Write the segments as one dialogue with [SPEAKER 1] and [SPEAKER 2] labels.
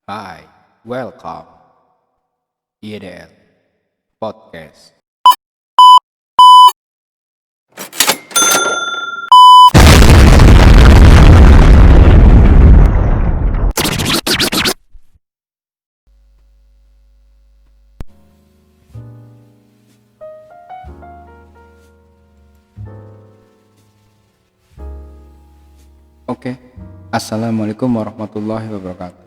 [SPEAKER 1] Hi, welcome IDL Podcast. Oke, Assalamualaikum warahmatullahi wabarakatuh.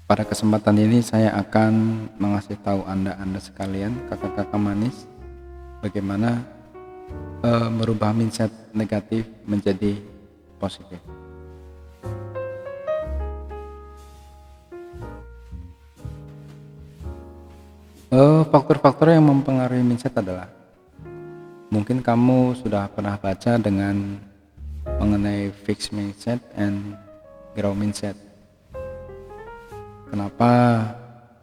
[SPEAKER 1] Pada kesempatan ini saya akan mengasih tahu Anda sekalian, kakak-kakak manis, bagaimana merubah mindset negatif menjadi positif. Faktor-faktor yang mempengaruhi mindset adalah mungkin kamu sudah pernah baca dengan mengenai fixed mindset and growth mindset. Kenapa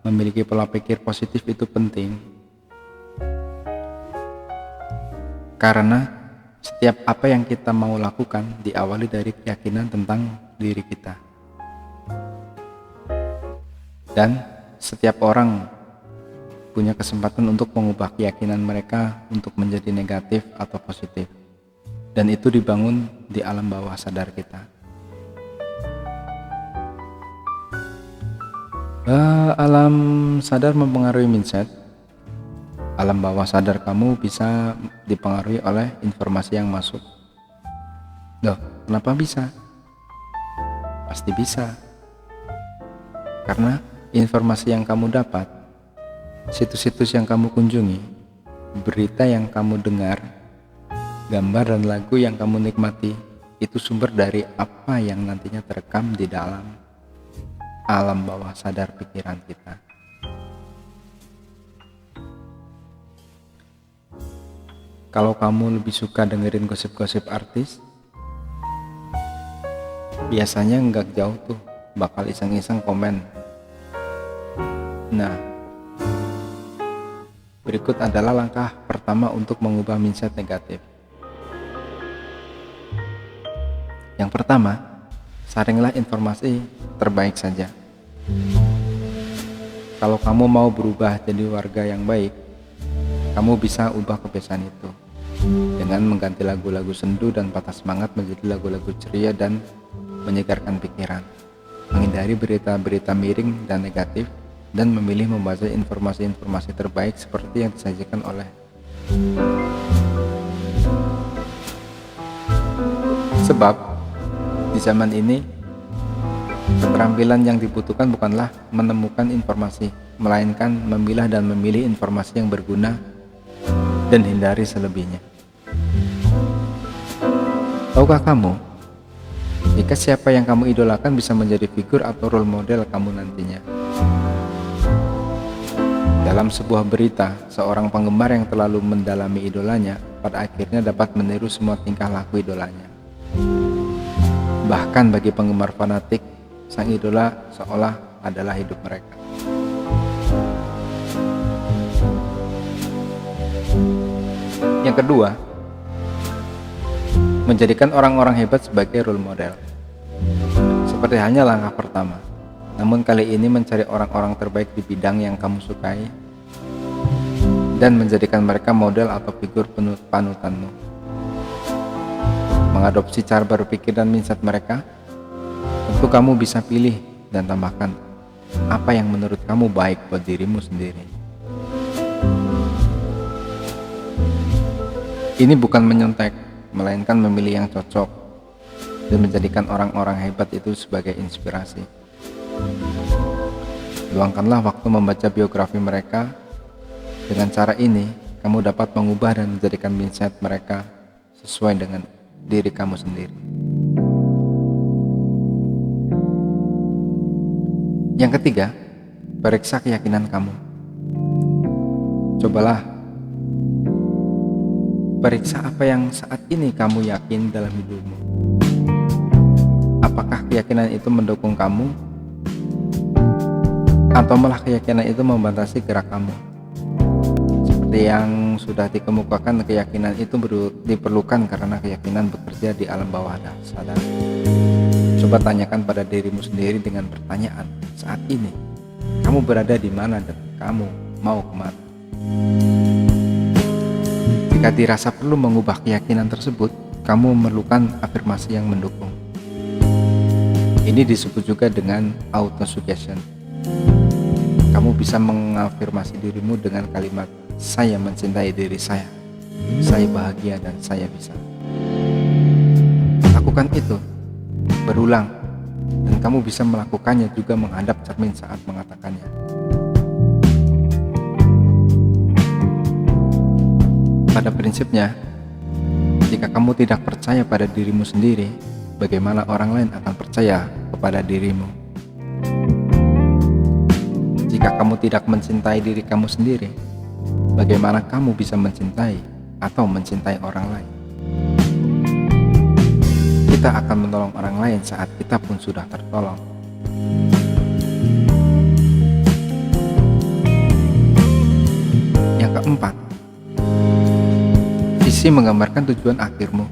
[SPEAKER 1] memiliki pola pikir positif itu penting? Karena setiap apa yang kita mau lakukan diawali dari keyakinan tentang diri kita. Dan setiap orang punya kesempatan untuk mengubah keyakinan mereka untuk menjadi negatif atau positif. Dan itu dibangun di alam bawah sadar kita. Alam sadar mempengaruhi mindset. Alam bawah sadar kamu bisa dipengaruhi oleh informasi yang masuk. Loh, kenapa bisa? Pasti bisa. Karena informasi yang kamu dapat, situs-situs yang kamu kunjungi, berita yang kamu dengar, gambar dan lagu yang kamu nikmati, itu sumber dari apa yang nantinya terekam di dalam alam bawah sadar pikiran kita. Kalau kamu lebih suka dengerin gosip-gosip artis, biasanya nggak jauh tuh bakal iseng-iseng komen. Nah, berikut adalah langkah pertama untuk mengubah mindset negatif. Yang pertama, saringlah informasi terbaik saja. Kalau kamu mau berubah jadi warga yang baik, kamu bisa ubah kebiasaan itu dengan mengganti lagu-lagu sendu dan patah semangat menjadi lagu-lagu ceria dan menyegarkan pikiran, menghindari berita-berita miring dan negatif, dan memilih membaca informasi-informasi terbaik seperti yang disajikan oleh sebab di zaman ini keterampilan yang dibutuhkan bukanlah menemukan informasi, melainkan memilah dan memilih informasi yang berguna dan hindari selebihnya. Tahukah kamu, jika siapa yang kamu idolakan bisa menjadi figur atau role model kamu nantinya? Dalam sebuah berita, seorang penggemar yang terlalu mendalami idolanya pada akhirnya dapat meniru semua tingkah laku idolanya. Bahkan bagi penggemar fanatik, sang idola seolah adalah hidup mereka. Yang kedua, menjadikan orang-orang hebat sebagai role model. Seperti halnya langkah pertama, namun kali ini mencari orang-orang terbaik di bidang yang kamu sukai dan menjadikan mereka model atau figur panutanmu. Mengadopsi cara berpikir dan mindset mereka, tentu kamu bisa pilih dan tambahkan apa yang menurut kamu baik buat dirimu sendiri. Ini bukan menyontek, melainkan memilih yang cocok dan menjadikan orang-orang hebat itu sebagai inspirasi. Luangkanlah waktu membaca biografi mereka. Dengan cara ini, kamu dapat mengubah dan menjadikan mindset mereka sesuai dengan diri kamu sendiri. Yang ketiga, periksa keyakinan kamu. Cobalah periksa apa yang saat ini kamu yakin dalam hidupmu. Apakah keyakinan itu mendukung kamu? Atau malah keyakinan itu membatasi gerak kamu? Seperti yang sudah dikemukakan, keyakinan itu diperlukan karena keyakinan bekerja di alam bawah sadar. Coba tanyakan pada dirimu sendiri dengan pertanyaan, saat ini kamu berada di mana dan kamu mau kemana? Jika dirasa perlu mengubah keyakinan tersebut, kamu memerlukan afirmasi yang mendukung. Ini disebut juga dengan autosuggestion. Kamu bisa mengafirmasi dirimu dengan kalimat, saya mencintai diri saya bahagia dan saya bisa. Lakukan itu berulang, dan kamu bisa melakukannya juga menghadap cermin saat mengatakannya. Pada prinsipnya, jika kamu tidak percaya pada dirimu sendiri, bagaimana orang lain akan percaya kepada dirimu? Jika kamu tidak mencintai diri kamu sendiri, bagaimana kamu bisa mencintai atau mencintai orang lain? Kita akan menolong orang lain saat kita pun sudah tertolong. Yang keempat, visi menggambarkan tujuan akhirmu.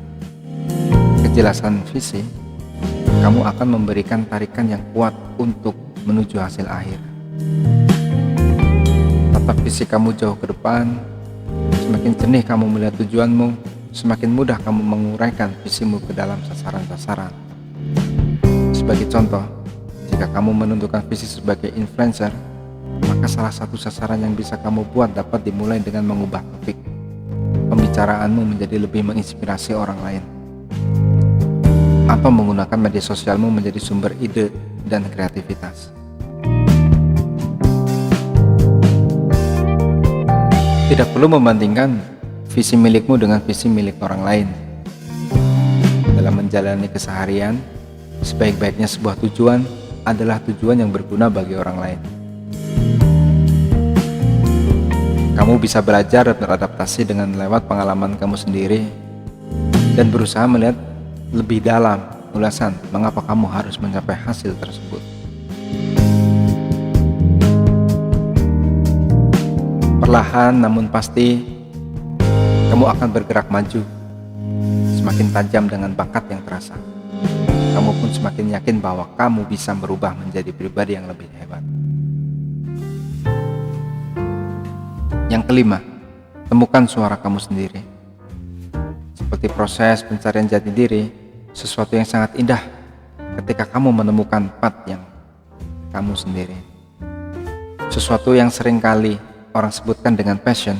[SPEAKER 1] Kejelasan visi, kamu akan memberikan tarikan yang kuat untuk menuju hasil akhir. Tatap visi kamu jauh ke depan, semakin jernih kamu melihat tujuanmu, semakin mudah kamu menguraikan visimu ke dalam sasaran-sasaran. Sebagai contoh, jika kamu menentukan visi sebagai influencer, maka salah satu sasaran yang bisa kamu buat dapat dimulai dengan mengubah topik pembicaraanmu menjadi lebih menginspirasi orang lain, atau menggunakan media sosialmu menjadi sumber ide dan kreativitas. Tidak perlu membandingkan visi milikmu dengan visi milik orang lain. Dalam menjalani keseharian, sebaik-baiknya sebuah tujuan adalah tujuan yang berguna bagi orang lain. Kamu bisa belajar dan beradaptasi dengan lewat pengalaman kamu sendiri dan berusaha melihat lebih dalam ulasan mengapa kamu harus mencapai hasil tersebut. Perlahan namun pasti, kamu akan bergerak maju, semakin tajam dengan bakat yang terasa. Kamu pun semakin yakin bahwa kamu bisa berubah menjadi pribadi yang lebih hebat. Yang kelima, temukan suara kamu sendiri. Seperti proses pencarian jati diri, sesuatu yang sangat indah ketika kamu menemukan path yang kamu sendiri. Sesuatu yang seringkali orang sebutkan dengan passion,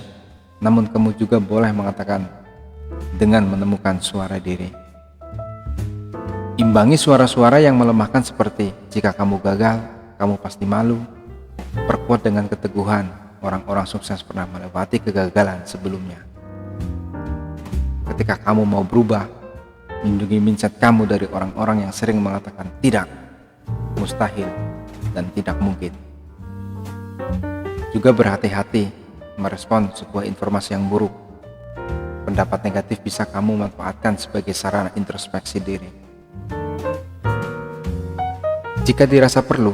[SPEAKER 1] namun kamu juga boleh mengatakan dengan menemukan suara diri. Imbangi suara-suara yang melemahkan seperti jika kamu gagal, kamu pasti malu. Perkuat dengan keteguhan, orang-orang sukses pernah melewati kegagalan sebelumnya. Ketika kamu mau berubah, lindungi mindset kamu dari orang-orang yang sering mengatakan tidak, mustahil, dan tidak mungkin. Juga berhati-hati merespon sebuah informasi yang buruk. Pendapat negatif bisa kamu manfaatkan sebagai sarana introspeksi diri. Jika dirasa perlu,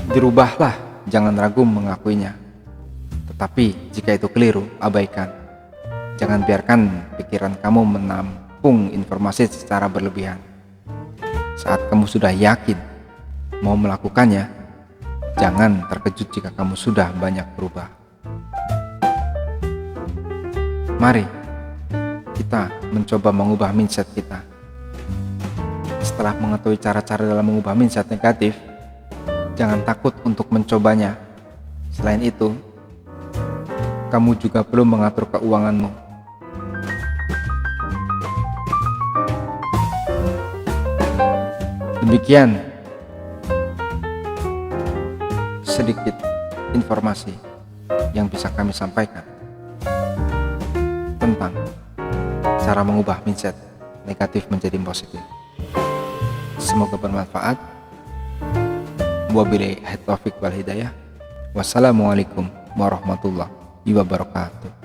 [SPEAKER 1] dirubahlah, jangan ragu mengakuinya. Tetapi jika itu keliru, abaikan. Jangan biarkan pikiran kamu menampung informasi secara berlebihan. Saat kamu sudah yakin mau melakukannya, jangan terkejut jika kamu sudah banyak berubah. Mari kita mencoba mengubah mindset kita. Setelah mengetahui cara-cara dalam mengubah mindset negatif, jangan takut untuk mencobanya. Selain itu, kamu juga perlu mengatur keuanganmu. Demikian sedikit informasi yang bisa kami sampaikan tentang cara mengubah mindset negatif menjadi positif. Semoga bermanfaat. Wabillahi taufiq wal hidayah. Wassalamualaikum warahmatullahi wabarakatuh.